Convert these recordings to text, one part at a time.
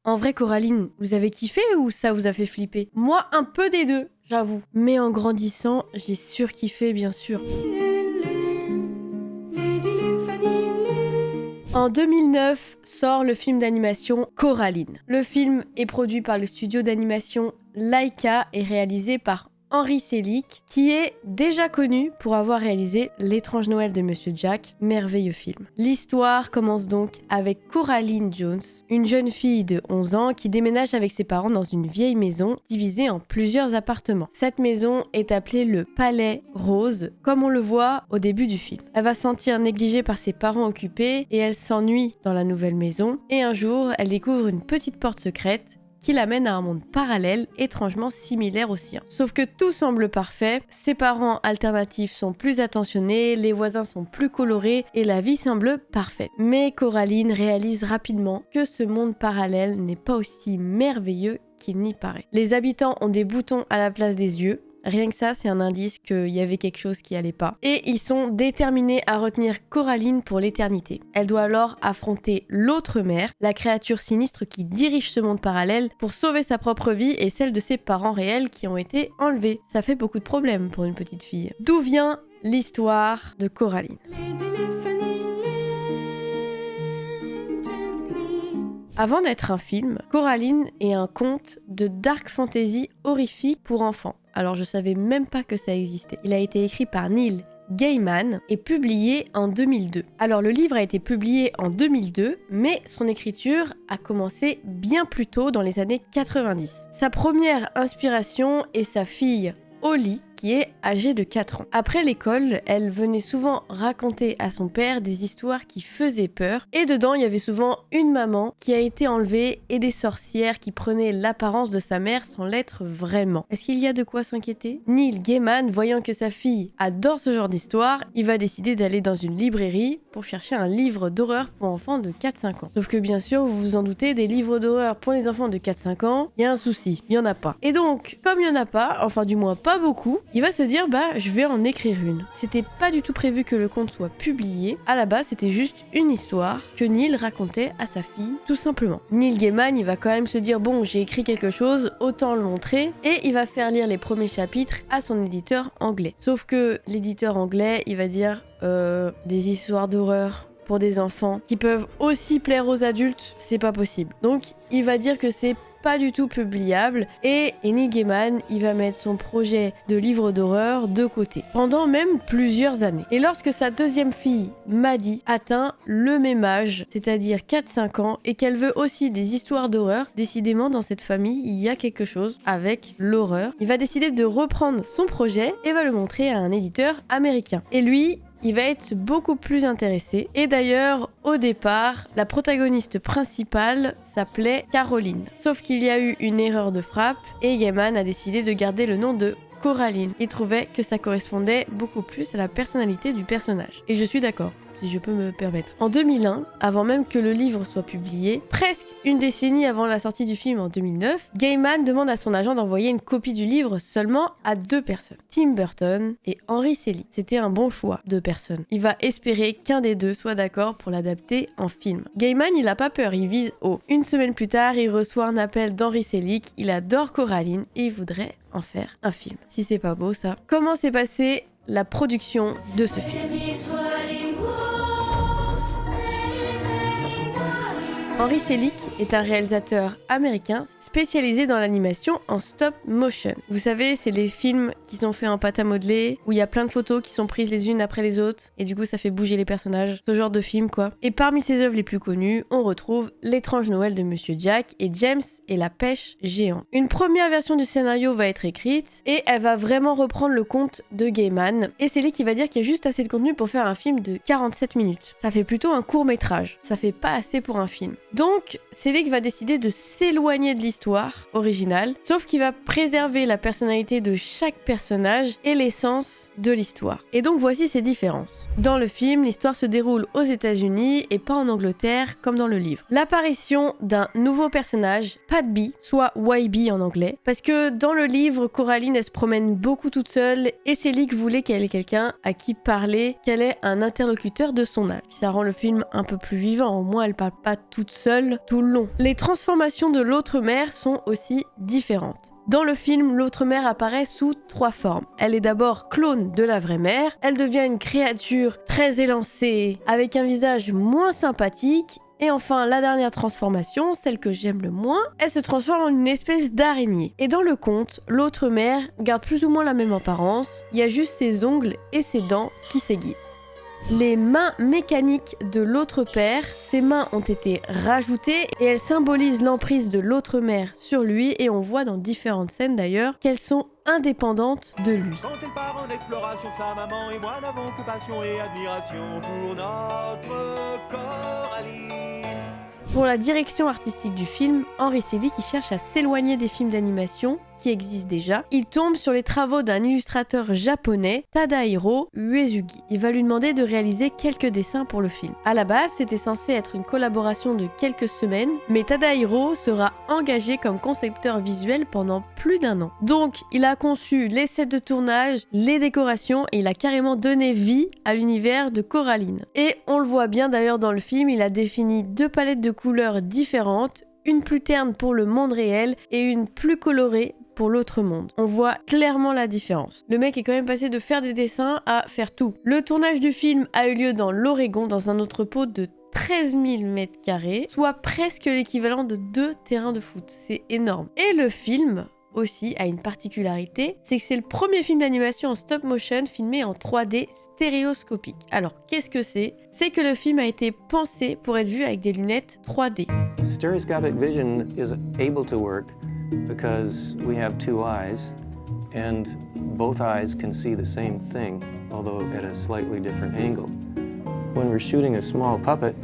En vrai, Coraline, vous avez kiffé ou ça vous a fait flipper? Moi, un peu des deux, j'avoue. Mais en grandissant, j'ai surkiffé, bien sûr. En 2009 sort le film d'animation Coraline. Le film est produit par le studio d'animation Laika et réalisé par Henry Selick, qui est déjà connu pour avoir réalisé L'étrange Noël de Monsieur Jack, merveilleux film. L'histoire commence donc avec Coraline Jones, une jeune fille de 11 ans qui déménage avec ses parents dans une vieille maison divisée en plusieurs appartements. Cette maison est appelée le Palais Rose, comme on le voit au début du film. Elle va se sentir négligée par ses parents occupés et elle s'ennuie dans la nouvelle maison. Et un jour, elle découvre une petite porte secrète qui l'amène à un monde parallèle étrangement similaire au sien. Sauf que tout semble parfait, ses parents alternatifs sont plus attentionnés, les voisins sont plus colorés et la vie semble parfaite. Mais Coraline réalise rapidement que ce monde parallèle n'est pas aussi merveilleux qu'il n'y paraît. Les habitants ont des boutons à la place des yeux. Rien que ça, c'est un indice qu'il y avait quelque chose qui allait pas. Et ils sont déterminés à retenir Coraline pour l'éternité. Elle doit alors affronter l'autre mère, la créature sinistre qui dirige ce monde parallèle pour sauver sa propre vie et celle de ses parents réels qui ont été enlevés. Ça fait beaucoup de problèmes pour une petite fille. D'où vient l'histoire de Coraline? Avant d'être un film, Coraline est un conte de dark fantasy horrifique pour enfants. Alors je savais même pas que ça existait. Il a été écrit par Neil Gaiman et publié en 2002. Alors le livre a été publié en 2002, mais son écriture a commencé bien plus tôt dans les années 90. Sa première inspiration est sa fille Holly, qui est âgée de 4 ans. Après l'école, elle venait souvent raconter à son père des histoires qui faisaient peur, et dedans il y avait souvent une maman qui a été enlevée et des sorcières qui prenaient l'apparence de sa mère sans l'être vraiment. Est-ce qu'il y a de quoi s'inquiéter? Neil Gaiman, voyant que sa fille adore ce genre d'histoire, il va décider d'aller dans une librairie pour chercher un livre d'horreur pour enfants de 4-5 ans. Sauf que bien sûr, vous vous en doutez, des livres d'horreur pour les enfants de 4-5 ans, il y a un souci, il y en a pas. Et donc, comme il y en a pas, enfin du moins pas beaucoup, il va se dire je vais en écrire une. C'était pas du tout prévu que le conte soit publié. À la base, c'était juste une histoire que Neil racontait à sa fille, tout simplement. Neil Gaiman, il va quand même se dire bon, j'ai écrit quelque chose, autant le montrer, et il va faire lire les premiers chapitres à son éditeur anglais. Sauf que l'éditeur anglais, il va dire des histoires d'horreur pour des enfants qui peuvent aussi plaire aux adultes, c'est pas possible. Donc, il va dire que c'est pas du tout publiable et Neil Gaiman il va mettre son projet de livre d'horreur de côté pendant même plusieurs années. Et lorsque sa deuxième fille Maddie atteint le même âge, c'est-à-dire 4-5 ans, et qu'elle veut aussi des histoires d'horreur, décidément dans cette famille il y a quelque chose avec l'horreur, il va décider de reprendre son projet et va le montrer à un éditeur américain. Et lui, il va être beaucoup plus intéressé. Et d'ailleurs, au départ, la protagoniste principale s'appelait Caroline. Sauf qu'il y a eu une erreur de frappe et Gaiman a décidé de garder le nom de Coraline. Il trouvait que ça correspondait beaucoup plus à la personnalité du personnage. Et je suis d'accord, si je peux me permettre. En 2001, avant même que le livre soit publié, presque une décennie avant la sortie du film en 2009, Gaiman demande à son agent d'envoyer une copie du livre seulement à 2 personnes, Tim Burton et Henry Selick. C'était un bon choix, 2 personnes. Il va espérer qu'un des deux soit d'accord pour l'adapter en film. Gaiman, il a pas peur, il vise haut. Une semaine plus tard, il reçoit un appel d'Henry Selick, il adore Coraline et il voudrait en faire un film. Si c'est pas beau ça. Comment s'est passée la production de ce film? Henry Selick est un réalisateur américain spécialisé dans l'animation en stop motion. Vous savez, c'est les films qui sont faits en pâte à modeler, où il y a plein de photos qui sont prises les unes après les autres, et du coup ça fait bouger les personnages. Ce genre de film quoi. Et parmi ses œuvres les plus connues, on retrouve L'étrange Noël de Monsieur Jack et James et la pêche géante. Une première version du scénario va être écrite, et elle va vraiment reprendre le conte de Gaiman. Et Selick qui va dire qu'il y a juste assez de contenu pour faire un film de 47 minutes. Ça fait plutôt un court métrage. Ça fait pas assez pour un film. Donc, Selick va décider de s'éloigner de l'histoire originale, sauf qu'il va préserver la personnalité de chaque personnage et l'essence de l'histoire. Et donc voici ces différences. Dans le film, l'histoire se déroule aux États-Unis et pas en Angleterre comme dans le livre. L'apparition d'un nouveau personnage, Pat B, soit YB en anglais, parce que dans le livre, Coraline elle se promène beaucoup toute seule et Selick voulait qu'elle ait quelqu'un à qui parler, qu'elle ait un interlocuteur de son âge. Ça rend le film un peu plus vivant, au moins elle parle pas toute seule tout le long. Les transformations de l'autre mère sont aussi différentes. Dans le film, l'autre mère apparaît sous 3 formes. Elle est d'abord clone de la vraie mère, elle devient une créature très élancée, avec un visage moins sympathique, et enfin, la dernière transformation, celle que j'aime le moins, elle se transforme en une espèce d'araignée. Et dans le conte, l'autre mère garde plus ou moins la même apparence, il y a juste ses ongles et ses dents qui s'aiguisent. Les mains mécaniques de l'autre père, ces mains ont été rajoutées et elles symbolisent l'emprise de l'autre mère sur lui et on voit dans différentes scènes d'ailleurs qu'elles sont indépendantes de lui. Quand elle part en exploration, sa maman et moi n'avons que passion et admiration pour notre Coraline. Pour la direction artistique du film, Henry Selick qui cherche à s'éloigner des films d'animation qui existent déjà. Il tombe sur les travaux d'un illustrateur japonais, Tadahiro Uesugi. Il va lui demander de réaliser quelques dessins pour le film. À la base, c'était censé être une collaboration de quelques semaines, mais Tadahiro sera engagé comme concepteur visuel pendant plus d'1 an. Donc, il a conçu les sets de tournage, les décorations et il a carrément donné vie à l'univers de Coraline. Et on le voit bien d'ailleurs dans le film, il a défini 2 palettes de couleurs différentes, une plus terne pour le monde réel et une plus colorée pour l'autre monde. On voit clairement la différence. Le mec est quand même passé de faire des dessins à faire tout. Le tournage du film a eu lieu dans l'Oregon, dans un entrepôt de 13 000 m², soit presque l'équivalent de 2 terrains de foot. C'est énorme. Et le film aussi a une particularité, c'est que c'est le premier film d'animation en stop motion filmé en 3D stéréoscopique. Alors qu'est-ce que c'est? C'est que le film a été pensé pour être vu avec des lunettes 3D. Stereoscopic vision is able to work because we have 2 eyes and both eyes can see the same thing, although at a slightly different angle. When we're shooting a small puppet,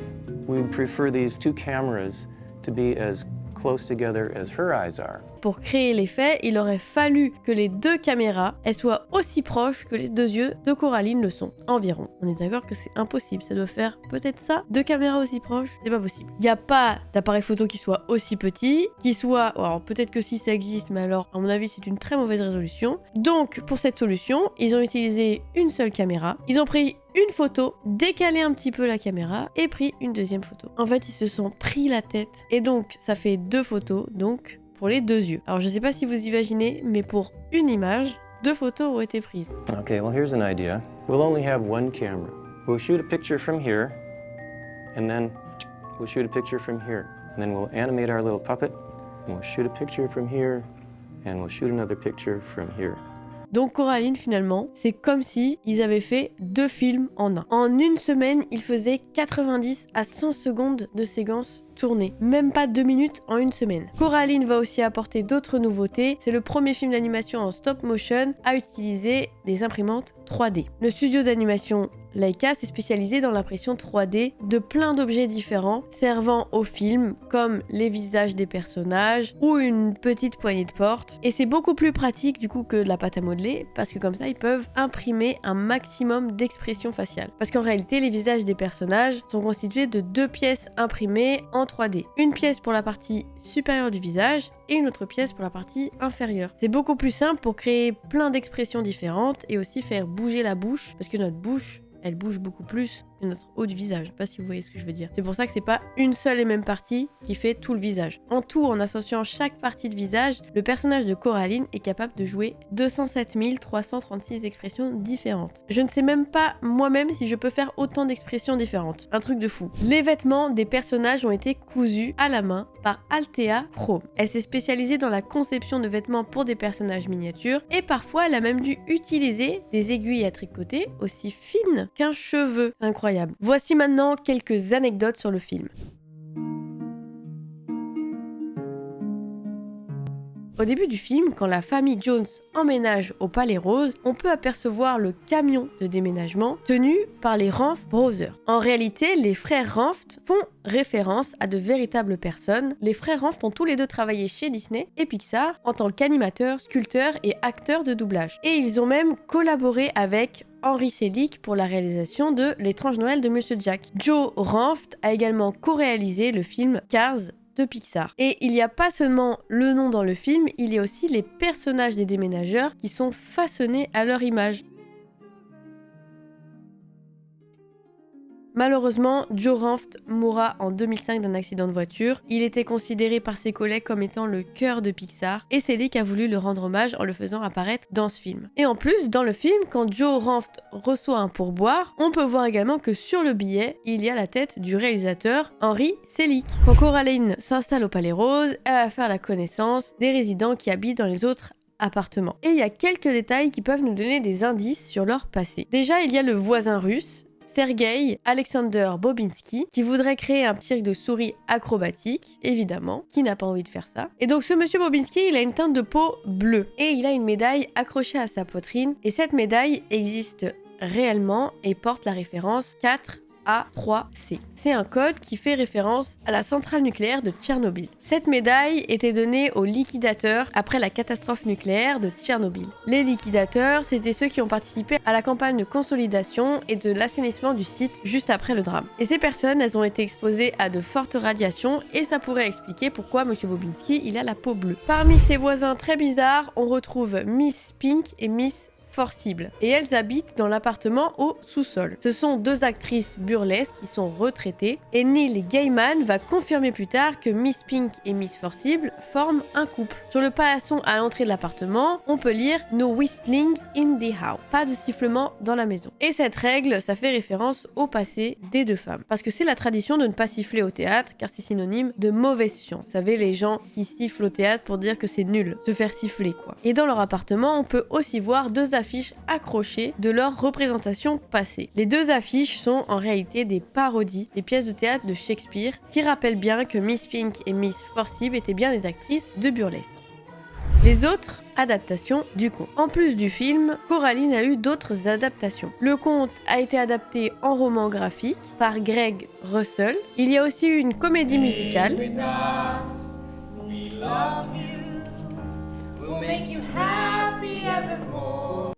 we prefer these 2 cameras to be as close together as her eyes are. Pour créer l'effet, il aurait fallu que les 2 caméras elles soient aussi proches que les 2 yeux de Coraline le sont, environ. On est d'accord que c'est impossible, ça doit faire peut-être ça, 2 caméras aussi proches, c'est pas possible. Il n'y a pas d'appareil photo qui soit aussi petit, qui soit... Alors peut-être que si ça existe, mais alors à mon avis c'est une très mauvaise résolution. Donc pour cette solution, ils ont utilisé une seule caméra, ils ont pris une photo, décalé un petit peu la caméra et pris une deuxième photo. En fait, ils se sont pris la tête et donc ça fait 2 photos, donc pour les 2 yeux. Alors je sais pas si vous imaginez, mais pour une image, 2 photos ont été prises. Okay, well here's an idea. We'll only have 1 camera. We'll shoot a picture from here, and then we'll shoot a picture from here. And then we'll animate our little puppet, and we'll shoot a picture from here, and we'll shoot another picture from here. Donc Coraline finalement, c'est comme si ils avaient fait 2 films en un. En une semaine, ils faisaient 90 à 100 secondes de séquences tournées. Même pas 2 minutes en une semaine. Coraline va aussi apporter d'autres nouveautés. C'est le premier film d'animation en stop motion à utiliser des imprimantes 3D. Le studio d'animation Laika s'est spécialisé dans l'impression 3D de plein d'objets différents servant au film, comme les visages des personnages ou une petite poignée de porte. Et c'est beaucoup plus pratique du coup que la pâte à modeler parce que comme ça ils peuvent imprimer un maximum d'expressions faciales. Parce qu'en réalité les visages des personnages sont constitués de 2 pièces imprimées en 3D. Une pièce pour la partie supérieure du visage et une autre pièce pour la partie inférieure. C'est beaucoup plus simple pour créer plein d'expressions différentes et aussi faire bouger la bouche parce que notre bouche elle bouge beaucoup plus que notre haut du visage. Je sais pas si vous voyez ce que je veux dire. C'est pour ça que c'est pas une seule et même partie qui fait tout le visage. En tout, en associant chaque partie de visage, le personnage de Coraline est capable de jouer 207 336 expressions différentes. Je ne sais même pas moi-même si je peux faire autant d'expressions différentes. Un truc de fou. Les vêtements des personnages ont été cousus à la main par Althea Chrome. Elle s'est spécialisée dans la conception de vêtements pour des personnages miniatures et parfois elle a même dû utiliser des aiguilles à tricoter aussi fines qu'un cheveu. Incroyable. Voici maintenant quelques anecdotes sur le film. Au début du film, quand la famille Jones emménage au Palais Rose, on peut apercevoir le camion de déménagement tenu par les Ranft Brothers. En réalité, les frères Ranft font référence à de véritables personnes. Les frères Ranft ont tous les 2 travaillé chez Disney et Pixar en tant qu'animateurs, sculpteurs et acteurs de doublage. Et ils ont même collaboré avec Henry Selick pour la réalisation de L'étrange Noël de Monsieur Jack. Joe Ranft a également co-réalisé le film Cars de Pixar. Et il n'y a pas seulement le nom dans le film, il y a aussi les personnages des déménageurs qui sont façonnés à leur image. Malheureusement, Joe Ranft mourra en 2005 d'un accident de voiture. Il était considéré par ses collègues comme étant le cœur de Pixar et Selig a voulu le rendre hommage en le faisant apparaître dans ce film. Et en plus, dans le film, quand Joe Ranft reçoit un pourboire, on peut voir également que sur le billet, il y a la tête du réalisateur Henry Selick. Quand Coraline s'installe au Palais Rose, elle va faire la connaissance des résidents qui habitent dans les autres appartements. Et il y a quelques détails qui peuvent nous donner des indices sur leur passé. Déjà, il y a le voisin russe, Sergei Alexander Bobinski, qui voudrait créer un cirque de souris acrobatique, évidemment, qui n'a pas envie de faire ça. Et donc ce monsieur Bobinski, il a une teinte de peau bleue, et il a une médaille accrochée à sa poitrine, et cette médaille existe réellement et porte la référence 4A3C. C'est un code qui fait référence à la centrale nucléaire de Tchernobyl. Cette médaille était donnée aux liquidateurs après la catastrophe nucléaire de Tchernobyl. Les liquidateurs, c'était ceux qui ont participé à la campagne de consolidation et de l'assainissement du site juste après le drame. Et ces personnes, elles ont été exposées à de fortes radiations et ça pourrait expliquer pourquoi M. Bobinski, il a la peau bleue. Parmi ses voisins très bizarres, on retrouve Miss Pink et Miss Forcible. Et elles habitent dans l'appartement au sous-sol. Ce sont deux actrices burlesques qui sont retraitées et Neil Gaiman va confirmer plus tard que Miss Pink et Miss Forcible forment un couple. Sur le paillasson à l'entrée de l'appartement, on peut lire No whistling in the house. Pas de sifflement dans la maison. Et cette règle, ça fait référence au passé des deux femmes. Parce que c'est la tradition de ne pas siffler au théâtre car c'est synonyme de mauvaise science. Vous savez, les gens qui sifflent au théâtre pour dire que c'est nul, se faire siffler quoi. Et dans leur appartement, on peut aussi voir deux affiches accrochées de leur représentation passée. Les deux affiches sont en réalité des parodies des pièces de théâtre de Shakespeare qui rappellent bien que Miss Pink et Miss Forcible étaient bien des actrices de burlesque. Les autres adaptations du conte. En plus du film, Coraline a eu d'autres adaptations. Le conte a été adapté en roman graphique par Greg Russell. Il y a aussi eu une comédie musicale.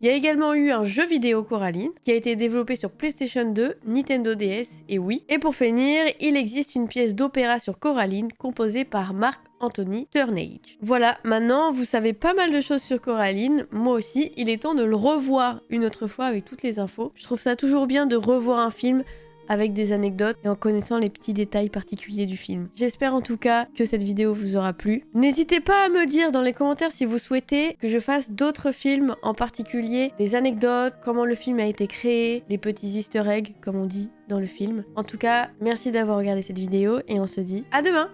Il y a également eu un jeu vidéo Coraline qui a été développé sur PlayStation 2, Nintendo DS et Wii. Et pour finir, il existe une pièce d'opéra sur Coraline composée par Marc Anthony Turnage. Voilà, maintenant vous savez pas mal de choses sur Coraline, moi aussi, il est temps de le revoir une autre fois avec toutes les infos. Je trouve ça toujours bien de revoir un film avec des anecdotes et en connaissant les petits détails particuliers du film. J'espère en tout cas que cette vidéo vous aura plu. N'hésitez pas à me dire dans les commentaires si vous souhaitez que je fasse d'autres films, en particulier des anecdotes, comment le film a été créé, les petits easter eggs comme on dit dans le film. En tout cas, merci d'avoir regardé cette vidéo et on se dit à demain.